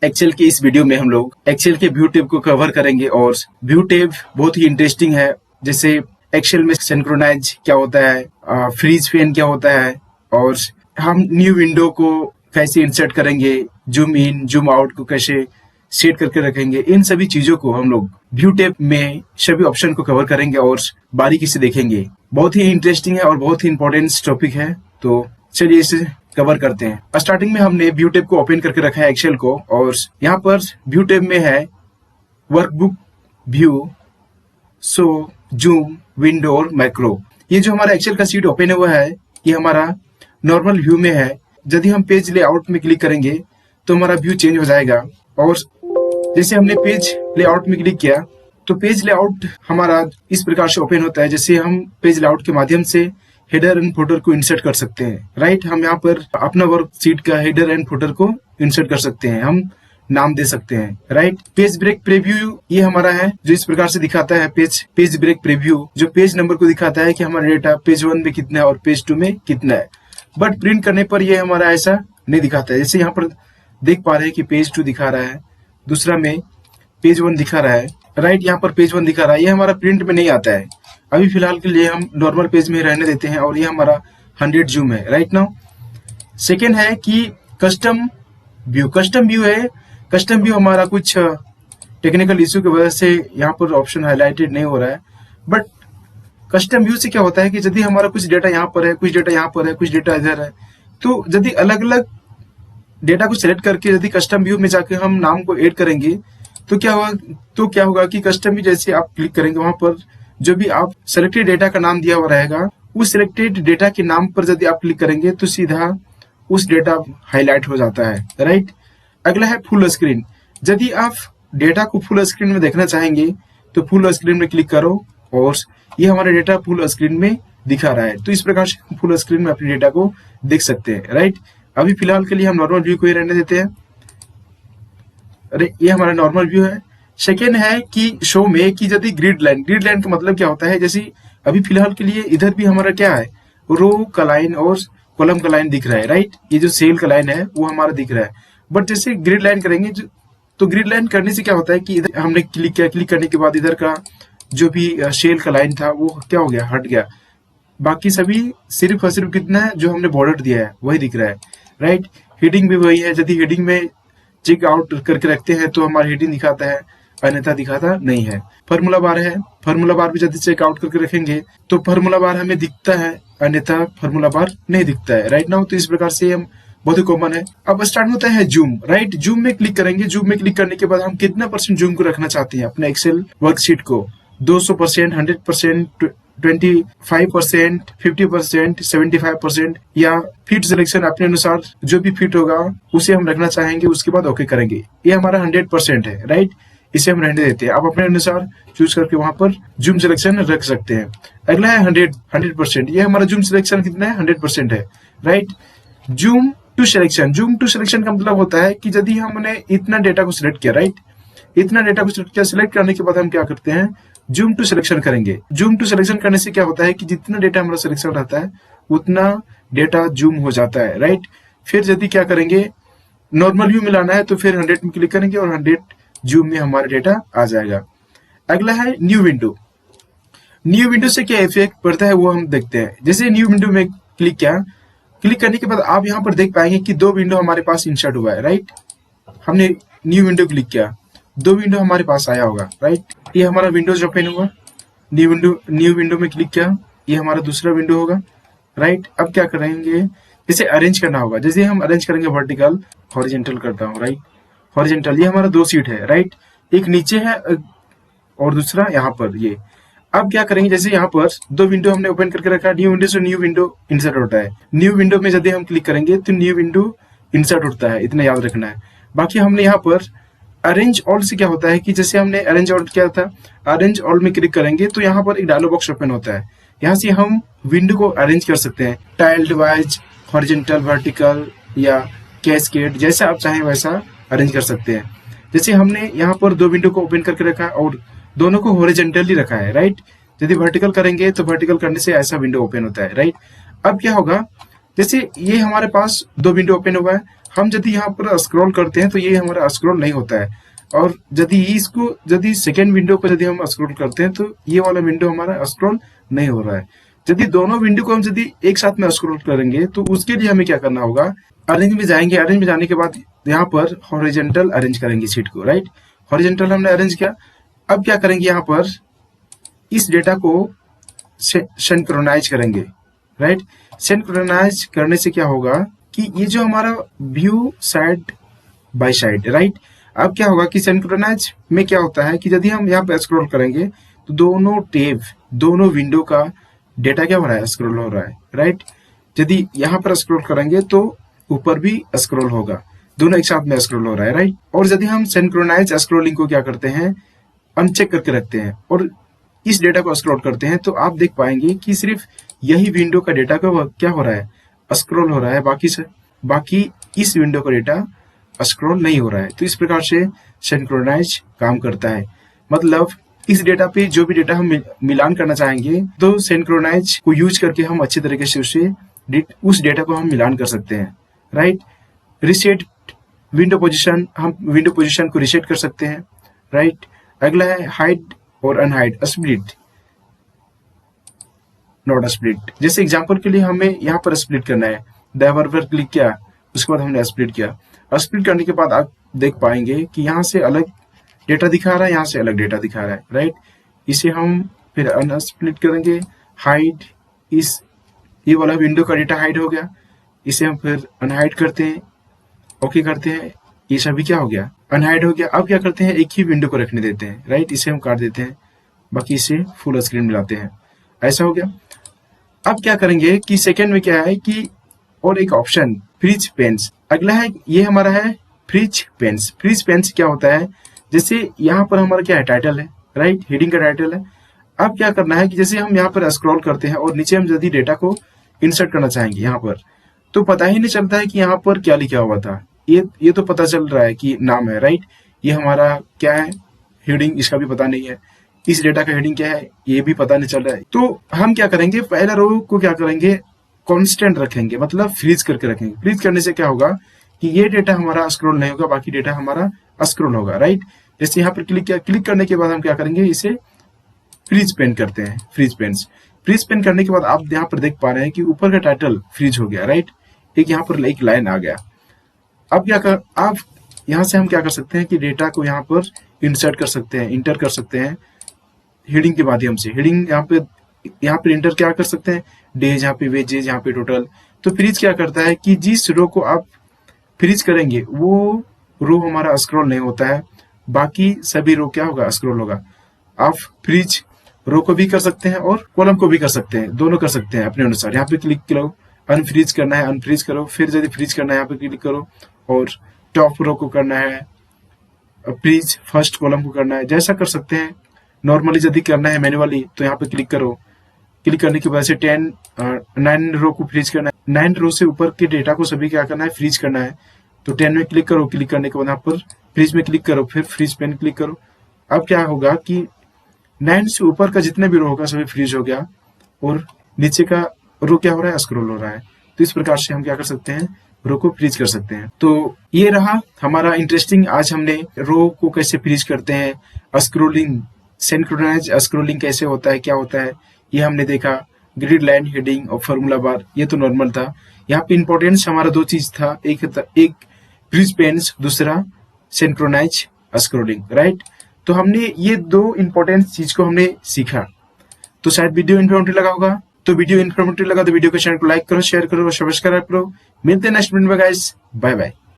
Excel के इस video में हम लोग एक्सेल के व्यू टेब को कवर करेंगे और व्यू टेब बहुत ही इंटरेस्टिंग है। जैसे एक्सेल में सिंक्रोनाइज क्या होता है, फ्रीज फैन क्या होता है, और हम न्यू विंडो को कैसे इंसर्ट करेंगे, जूम इन जूम आउट को कैसे सेट करके रखेंगे, इन सभी चीजों को हम लोग व्यू टेब में सभी ऑप्शन को कवर करेंगे और बारीकी से देखेंगे। बहुत ही इंटरेस्टिंग है और बहुत ही इंपॉर्टेंट टॉपिक है, तो चलिए इसे कवर करते हैं। स्टार्टिंग में हमने व्यू टेब को ओपन करके रखा है एक्सेल को, और यहाँ पर व्यू टेब में है workbook, view, show, zoom, window और मैक्रो। ये जो हमारा एक्सेल का शीट ओपन हुआ है ये हमारा नॉर्मल व्यू में है। यदि हम पेज लेआउट में क्लिक करेंगे तो हमारा व्यू चेंज हो जाएगा, और जैसे हमने पेज लेआउट में क्लिक किया तो पेज लेआउट हमारा इस प्रकार से ओपन होता है। जैसे हम पेज लेआउट के माध्यम से हेडर एंड फुटर को इंसर्ट कर सकते हैं, राइट। हम यहाँ पर अपना वर्कशीट का हेडर एंड फुटर को इंसर्ट कर सकते हैं, हम नाम दे सकते हैं, राइट। पेज ब्रेक प्रीव्यू ये हमारा है जो इस प्रकार से दिखाता है पेज ब्रेक प्रीव्यू, जो पेज नंबर को दिखाता है कि हमारा डेटा पेज 1 में कितना है और पेज 2 में कितना है। बट प्रिंट करने पर ये हमारा ऐसा नहीं दिखाता है। जैसे यहाँ पर देख पा रहे हैं कि पेज 2 दिखा रहा है, दूसरा में पेज 1 दिखा रहा है, राइट। यहाँ पर पेज 1 दिखा रहा है, ये हमारा प्रिंट में नहीं आता है। अभी फिलहाल के लिए हम नॉर्मल पेज में रहने देते हैं, और ये हमारा 100 जूम है, राइट नाउ। सेकेंड है कि कस्टम व्यू। कस्टम व्यू है, कस्टम व्यू हमारा कुछ टेक्निकल इश्यू की वजह से यहाँ पर ऑप्शन हाईलाइटेड नहीं हो रहा है। बट कस्टम व्यू से क्या होता है कि यदि हमारा कुछ डेटा यहाँ पर है, कुछ डेटा यहाँ पर है, कुछ डेटा इधर है, तो यदि अलग अलग डेटा को सिलेक्ट करके यदि कस्टम व्यू में जाके हम नाम को ऐड करेंगे तो क्या होगा कि कस्टम व्यू जैसे आप क्लिक करेंगे वहां पर जो भी आप सिलेक्टेड डेटा का नाम दिया हुआ रहेगा, उस सिलेक्टेड डेटा के नाम पर यदि आप क्लिक करेंगे तो सीधा उस डेटा हाईलाइट हो जाता है, राइट। अगला है फुल स्क्रीन। यदि आप डेटा को फुल स्क्रीन में देखना चाहेंगे तो फुल स्क्रीन में क्लिक करो, और ये हमारा डेटा फुल स्क्रीन में दिखा रहा है। तो इस प्रकार से फुल स्क्रीन में अपने डेटा को देख सकते हैं, राइट। अभी फिलहाल के लिए हम नॉर्मल व्यू को ही रहने देते हैं। अरे ये हमारा नॉर्मल व्यू है। सेकेंड है कि शो में कि यदि ग्रिड लाइन का मतलब क्या होता है, जैसे अभी फिलहाल के लिए इधर भी हमारा क्या है, रो का लाइन और कॉलम का लाइन दिख रहा है, राइट। ये जो सेल का लाइन है वो हमारा दिख रहा है। बट जैसे ग्रिड लाइन करेंगे तो ग्रिड लाइन करने से क्या होता है कि इधर हमने क्लिक किया, क्लिक करने के बाद इधर का जो भी सेल का लाइन था वो क्या हो गया, हट गया। बाकी सभी सिर्फ और सिर्फ कितना है जो हमने बॉर्डर दिया है वही दिख रहा है, राइट। हेडिंग भी वही है। यदि हेडिंग में चेक आउट करके रखते हैं तो हमारा हेडिंग दिखाता है, अन्यथा दिखाता नहीं है। फार्मूला बार है, फार्मूला बार भी यदि चेक आउट करके रखेंगे तो फार्मूला बार हमें दिखता है, अन्यथा फार्मूला बार नहीं दिखता है, राइट नाउ। तो इस प्रकार से हम बहुत ही कॉमन है। अब स्टार्ट होता है जूम, राइट। जूम में क्लिक करेंगे, जूम में क्लिक करने के बाद हम कितना % जूम को रखना चाहते हैं अपने एक्सेल वर्कशीट को, 200%, 100%, 25%, 50%, 75% या फिट सिलेक्शन अपने अनुसार जो भी फिट होगा उसे हम रखना चाहेंगे, उसके बाद ओके करेंगे। ये हमारा 100% है, राइट। इसे हम रहने देते हैं। आप अपने अनुसार चूज करके वहां पर जूम सिलेक्शन रख सकते हैं। अगला है 100%। ये हमारा जूम सिलेक्शन कितना है, 100% है, right. Zoom to selection. Zoom to selection का मतलब होता है कि यदि हमने इतना डेटा को सिलेक्ट किया, राइट, इतना डेटा को सिलेक्ट किया, सिलेक्ट करने के बाद हम क्या करते हैं, जूम टू सिलेक्शन करेंगे। जूम टू सिलेक्शन करने से क्या होता है कि जितना डेटा हमारा सिलेक्शन रहता है उतना डेटा जूम हो जाता है, राइट। फिर यदि क्या करेंगे, नॉर्मल व्यू में लाना है तो फिर 100 में क्लिक करेंगे और 100 जूम में हमारा डेटा आ जाएगा। अगला है न्यू विंडो। न्यू विंडो से क्या इफेक्ट पड़ता है वो हम देखते हैं। जैसे न्यू विंडो में क्लिक किया, क्लिक करने के बाद आप यहाँ पर देख पाएंगे कि 2 विंडो हमारे पास इंसर्ट हुआ है, राइट। हमने न्यू विंडो क्लिक किया, 2 विंडो हमारे पास आया होगा, राइट। ये हमारा विंडोज ओपन हुआ, न्यू विंडो में क्लिक किया, ये हमारा दूसरा विंडो होगा, राइट। अब क्या करेंगे, जैसे अरेंज करना होगा। जैसे हम अरेंज करेंगे वर्टिकल, हॉरिजॉन्टल करता हूँ, राइट, हॉरिजॉन्टल। ये हमारा 2 सीट है, राइट, एक नीचे है और दूसरा यहाँ पर ये। अब क्या करेंगे, जैसे यहाँ पर 2 विंडो हमने ओपन करके रखा, न्यू विंडो से न्यू विंडो इंसर्ट होता है। न्यू विंडो में यदि हम क्लिक करेंगे तो न्यू विंडो इंसर्ट होता है, इतना याद रखना है। बाकी हमने यहाँ पर अरेंज ऑल से क्या होता है कि जैसे हमने अरेंज ऑल किया था, अरेंज ऑल में क्लिक करेंगे तो यहाँ पर एक डायलॉग बॉक्स ओपन होता है। यहाँ से हम विंडो को अरेंज कर सकते हैं, टाइल्ड वाइज, हॉरिजॉन्टल, वर्टिकल या कैस्केड, जैसा आप चाहें वैसा अरेंज कर सकते हैं। जैसे हमने यहाँ पर 2 विंडो को ओपन करके रखा और दोनों को हॉरिजॉन्टली रखा है, राइट। यदि वर्टिकल करेंगे तो वर्टिकल करने से ऐसा विंडो ओपन होता है, राइट। अब क्या होगा, जैसे ये हमारे पास 2 विंडो ओपन हुआ है, हम यदि यहाँ पर स्क्रॉल करते हैं तो ये हमारा स्क्रॉल नहीं होता है, और यदि सेकेंड विंडो पर यदि हम स्क्रॉल करते हैं तो ये वाला विंडो हमारा स्क्रॉल नहीं हो रहा है। यदि दोनों विंडो को हम यदि एक साथ में स्क्रॉल करेंगे तो उसके लिए हमें क्या करना होगा, अरेंज में जाएंगे, अरेंज में जाने के बाद यहाँ पर हॉरिजॉन्टल अरेंज करेंगे शीट को, राइट। हॉरिजॉन्टल हमने अरेंज किया। अब क्या करेंगे, यहाँ पर इस डेटा को सिंक्रोनाइज करेंगे, राइट। सिंक्रोनाइज करने से क्या होगा कि ये जो हमारा view side by side, right. अब क्या होगा कि सिंक्रोनाइज में क्या होता है कि यदि हम यहाँ पे स्क्रॉल करेंगे तो दोनों टैब, दोनों विंडो का डेटा क्या हो रहा है, स्क्रॉल हो रहा है, राइट। यदि यहाँ पर स्क्रॉल करेंगे तो ऊपर भी स्क्रॉल होगा, दोनों एक साथ में स्क्रॉल हो रहा है, राइट। और यदि हम सिंक्रोनाइज स्क्रॉलिंग को क्या करते हैं, अनचेक करके रखते हैं और इस डेटा को स्क्रॉल करते हैं तो आप देख पाएंगे कि सिर्फ यही विंडो का डेटा का क्या हो रहा है, स्क्रॉल हो रहा है, बाकी इस विंडो का डेटा स्क्रॉल नहीं हो रहा है। तो इस प्रकार से सिंक्रोनाइज काम करता है। मतलब इस डेटा पे जो भी डेटा हम मिलान करना चाहेंगे तो सिंक्रोनाइज को यूज करके हम अच्छी तरीके से उस डेटा को हम मिलान कर सकते हैं, राइट। रिसेट विंडो पोजीशन, हम विंडो पोजीशन को रिसेट कर सकते हैं, राइट। अगला है हाइड और अनहाइड, स्प्लिट नॉट स्प्लिट। जैसे एग्जांपल के लिए हमें यहाँ पर स्प्लिट करना है, डायवर पर क्लिक किया, उसके बाद हमने स्प्लिट किया। स्प्लिट करने के बाद आप देख पाएंगे कि यहाँ से अलग डेटा दिखा रहा है, यहाँ से अलग डेटा दिखा रहा है, राइट। इसे हम फिर अनस्प्लिट करेंगे, हाइड, ये वाला विंडो का डेटा हाइड हो गया, इसे हम फिर अनहाइड करते हैं, ओके करते हैं, ये सभी क्या हो गया, अनहाइड हो गया। अब क्या करते हैं, एक ही विंडो को रखने देते हैं, राइट। इसे हम काट देते हैं, बाकी इसे फुल स्क्रीन मिलाते हैं, ऐसा हो गया। अब क्या करेंगे कि सेकेंड में क्या है कि और एक ऑप्शन फ्रीज पेंस, अगला है ये हमारा है फ्रीज पेंस। फ्रीज पेंस क्या होता है, जैसे यहाँ पर हमारा क्या है, टाइटल है, राइट, हेडिंग का टाइटल है। अब क्या करना है कि जैसे हम यहाँ पर स्क्रॉल करते हैं और नीचे हम यदि डेटा को इंसर्ट करना चाहेंगे यहाँ पर, तो पता ही नहीं चलता है कि यहाँ पर क्या लिखा हुआ था। ये तो पता चल रहा है कि नाम है, राइट। ये हमारा क्या है, हेडिंग, इसका भी पता नहीं है। इस डेटा का हेडिंग क्या है, ये भी पता नहीं चल रहा है। तो हम क्या करेंगे, पहला रो को क्या करेंगे, कांस्टेंट रखेंगे, मतलब फ्रीज करके रखेंगे। फ्रीज करने से क्या होगा कि ये डेटा हमारा स्क्रॉल नहीं होगा, बाकी डेटा हमारा स्क्रॉल होगा, राइट। जैसे यहाँ पर क्लिक किया, क्लिक करने के बाद हम क्या करेंगे, इसे फ्रीज पेन करते हैं, फ्रीज पेन करने के बाद आप यहाँ पर देख पा रहे हैं कि ऊपर का टाइटल फ्रीज हो गया, राइट। एक यहाँ पर एक लाइन आ गया। अब आप यहाँ से हम क्या कर सकते हैं कि डेटा को यहाँ पर इंसर्ट कर सकते हैं, इंटर कर सकते हैं हेडिंग के माध्यम से। हेडिंग यहाँ पे इंटर क्या कर सकते हैं, डेज, यहाँ पे वेजेज, यहाँ पे टोटल। तो फ्रीज क्या करता है कि जिस रो को आप फ्रीज करेंगे वो रो हमारा स्क्रॉल नहीं होता है, बाकी सभी रो क्या होगा, स्क्रॉल होगा। आप फ्रीज रो को भी कर सकते हैं और कॉलम को भी कर सकते हैं, दोनों कर सकते हैं अपने अनुसार। यहाँ पे क्लिक करो, अनफ्रीज करना है अनफ्रीज करो, फिर यदि फ्रीज करना है यहाँ पे क्लिक करो, और टॉप रो को करना है फ्रीज, फर्स्ट कॉलम को करना है, जैसा कर सकते हैं। नॉर्मली यदि करना है मैन्युअली तो यहाँ पे क्लिक करो, क्लिक करने की वजह से 9 रो को फ्रीज करना है, 9 रो से ऊपर के डेटा को सभी क्या करना है, फ्रीज करना है। तो 10 में क्लिक करो, क्लिक करने के बाद यहाँ पर फ्रीज में क्लिक करो, फिर फ्रीज पेन क्लिक करो। अब क्या होगा कि 9 से ऊपर का जितने भी रो होगा सभी फ्रीज हो गया, और नीचे का रो क्या हो रहा है, स्क्रॉल हो रहा है। तो इस प्रकार से हम क्या कर सकते हैं, रो को फ्रीज कर सकते हैं। तो ये रहा हमारा इंटरेस्टिंग, आज हमने रो को कैसे फ्रीज करते हैं, स्क्रॉलिंग, सिंक्रोनाइज स्क्रॉलिंग कैसे होता है, क्या होता है, ये हमने देखा। ग्रिड लाइन, हेडिंग और फॉर्मूला बार, ये तो नॉर्मल था। यहाँ पे इंपॉर्टेंस हमारा 2 चीज था, एक फ्रीज पेन्स, दूसरा सिंक्रोनाइज स्क्रॉलिंग, राइट। तो हमने ये 2 इंपॉर्टेंट चीज को हमने सीखा। तो शायद वीडियो इन्फॉर्मेटिव लगा होगा। तो वीडियो इन्फॉर्मेटिव लगा तो वीडियो को चैनल को लाइक करो, शेयर करो और सब्सक्राइब करो। मिलते हैं नेक्स्ट वीडियो में गाइस, बाय बाय।